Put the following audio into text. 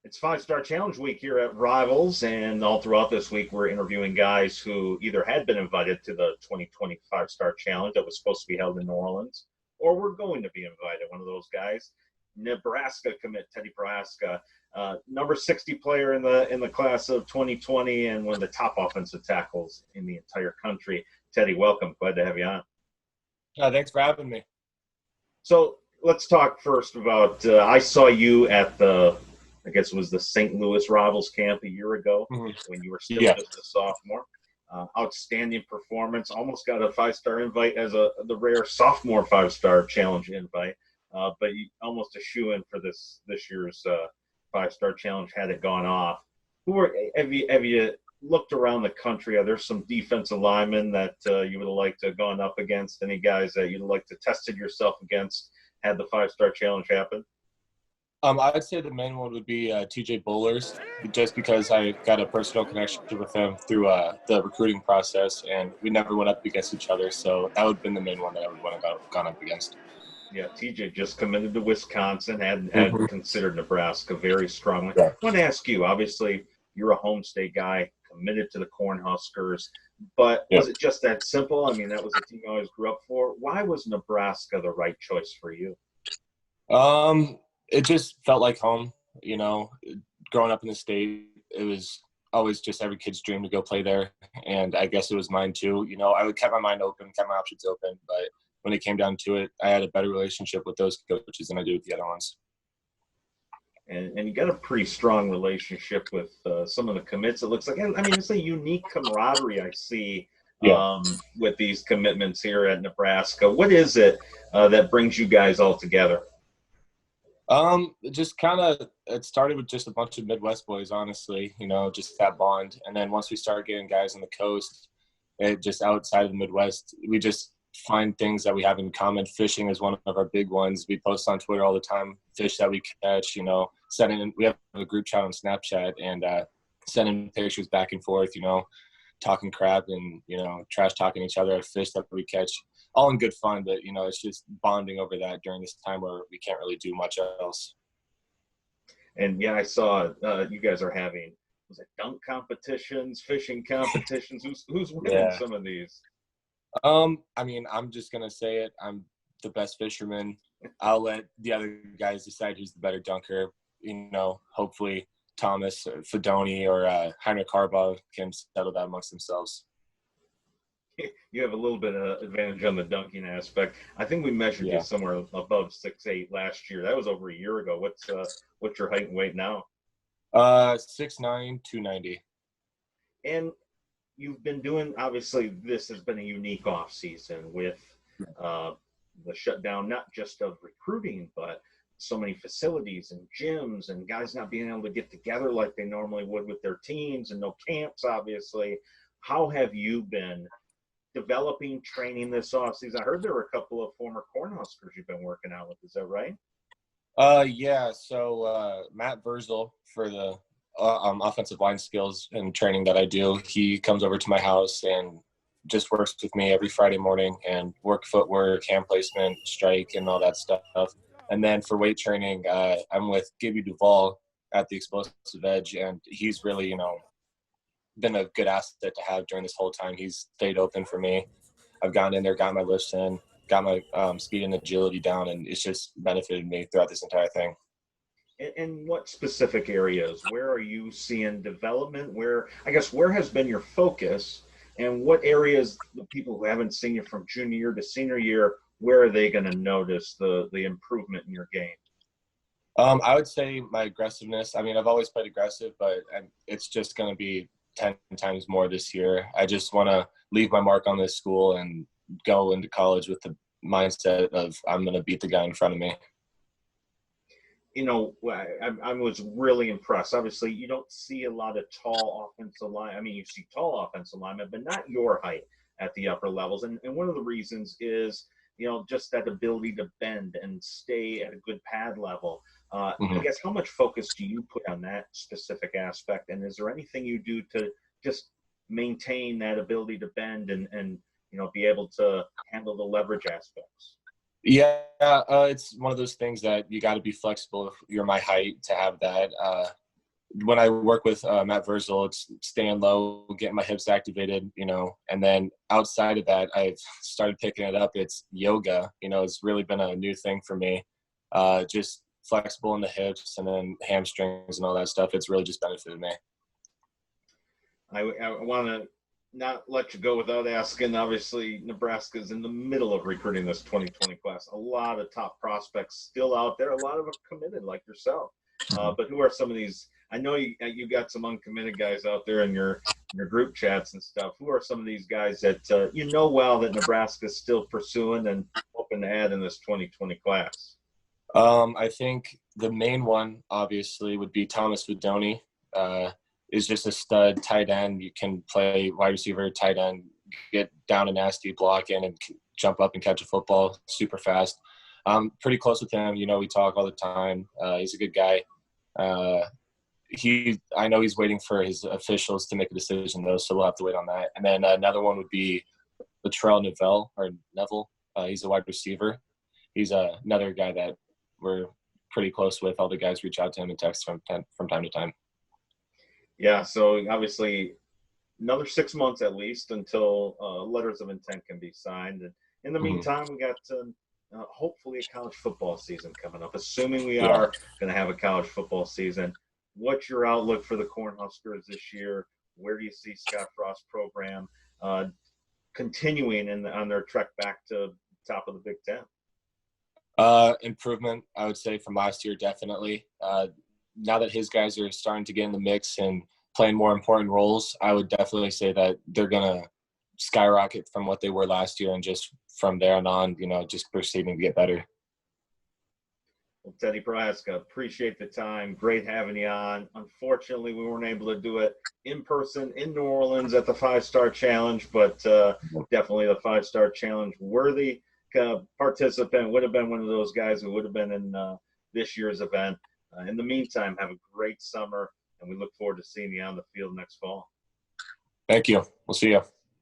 It's Five-Star Challenge Week here at Rivals, and all throughout this week, we're interviewing guys who either had been invited to the 2020 Five-Star Challenge that was supposed to be held in New Orleans, or were going to be invited. One of those guys, Nebraska commit Teddy Prochazka, number 60 player in the class of 2020, and one of the top offensive tackles in the entire country. Teddy, welcome. Glad to have you on. Thanks for having me. So let's talk first about. I saw you at I guess it was the St. Louis Rivals camp a year ago when you were still just a sophomore. Outstanding performance. Almost got a five-star invite as the rare sophomore five-star challenge invite, but you almost a shoe-in for this year's five-star challenge had it gone off. Have you looked around the country? Are there some defensive linemen that you would have liked to have gone up against? Any guys that you'd like to tested yourself against had the five-star challenge happen? I would say the main one would be TJ Bowlers, just because I got a personal connection with him through the recruiting process, and we never went up against each other. So that would have been the main one that I would want to have gone up against. Yeah, TJ just committed to Wisconsin, had considered Nebraska very strongly. Yeah. I want to ask you, obviously, you're a home state guy, committed to the Cornhuskers, but was it just that simple? I mean, that was a team you always grew up for. Why was Nebraska the right choice for you? It just felt like home, growing up in the state. It was always just every kid's dream to go play there. And I guess it was mine too. I would keep my mind open, kept my options open. But when it came down to it, I had a better relationship with those coaches than I do with the other ones. And you got a pretty strong relationship with some of the commits. It looks like, it's a unique camaraderie I see with these commitments here at Nebraska. What is it that brings you guys all together? It started with just a bunch of Midwest boys, honestly, just that bond. And then once we started getting guys on the coast, just outside of the Midwest, we just find things that we have in common. Fishing is one of our big ones. We post on Twitter all the time, fish that we catch, we have a group chat on Snapchat and sending pictures back and forth, talking crap and, trash talking each other at fish that we catch. All in good fun, but, it's just bonding over that during this time where we can't really do much else. And, I saw you guys are having, was it dunk competitions, fishing competitions? Who's winning some of these? I'm just going to say it. I'm the best fisherman. I'll let the other guys decide who's the better dunker. Hopefully Thomas Fedoni or Heinrich Harbaugh can settle that amongst themselves. You have a little bit of advantage on the dunking aspect. I think we measured you somewhere above 6'8" last year. That was over a year ago. What's your height and weight now? 6'9", 290. And you've been doing, obviously, this has been a unique off season with the shutdown, not just of recruiting, but so many facilities and gyms and guys not being able to get together like they normally would with their teams and no camps, obviously. How have you been developing training this offseason? I heard there were a couple of former Cornhuskers you've been working out with. Is that right? So Matt Verzel, for the offensive line skills and training that I do, he comes over to my house and just works with me every Friday morning and work footwork, hand placement, strike, and all that stuff. And then for weight training, I'm with Gibby Duvall at the Explosive Edge, and he's really, been a good asset to have during this whole time. He's stayed open for me. I've gone in there, got my lifts in, got my speed and agility down, and it's just benefited me throughout this entire thing. And what specific areas? Where are you seeing development? Where has been your focus? And what areas, the people who haven't seen you from junior year to senior year, where are they going to notice the improvement in your game? I would say my aggressiveness. I've always played aggressive, but it's just going to be 10 times more this year. I just want to leave my mark on this school and go into college with the mindset of I'm going to beat the guy in front of me. I was really impressed. Obviously, you don't see a lot of tall offensive line. You see tall offensive linemen, but not your height at the upper levels. And one of the reasons is, just that ability to bend and stay at a good pad level. I guess how much focus do you put on that specific aspect? And is there anything you do to just maintain that ability to bend and be able to handle the leverage aspects? Yeah, it's one of those things that you got to be flexible if you're my height to have that. when I work with Matt Verzel, it's staying low, getting my hips activated, and then outside of that, I've started picking it up. It's yoga, it's really been a new thing for me. Just flexible in the hips and then hamstrings and all that stuff. It's really just benefited me. I want to not let you go without asking. Obviously, Nebraska is in the middle of recruiting this 2020 class. A lot of top prospects still out there. A lot of them committed, like yourself. But who are some of these? I know you got some uncommitted guys out there in your group chats and stuff. Who are some of these guys that well that Nebraska is still pursuing and hoping to add in this 2020 class? I think the main one, obviously, would be Thomas Fudoni. Is just a stud tight end. You can play wide receiver, tight end, get down a nasty block in and jump up and catch a football super fast. Pretty close with him. We talk all the time. He's a good guy. I know he's waiting for his officials to make a decision, though, so we'll have to wait on that. And then another one would be Latrell Neville. He's a wide receiver. He's another guy that we're pretty close with. All the guys reach out to him and text from time to time. Yeah, so obviously another 6 months at least until letters of intent can be signed. And in the meantime, we got hopefully a college football season coming up, assuming we are going to have a college football season. What's your outlook for the Cornhuskers this year? Where do you see Scott Frost's program continuing on their trek back to top of the Big Ten? Improvement, I would say, from last year, definitely. Now that his guys are starting to get in the mix and playing more important roles, I would definitely say that they're going to skyrocket from what they were last year, and just from there on, just proceeding to get better. Well, Teddy Prochazka, appreciate the time. Great having you on. Unfortunately, we weren't able to do it in person in New Orleans at the 5-Star Challenge, but definitely the 5-Star Challenge worthy participant. Would have been one of those guys who would have been in this year's event. In the meantime, have a great summer, and we look forward to seeing you on the field next fall. Thank you. We'll see you.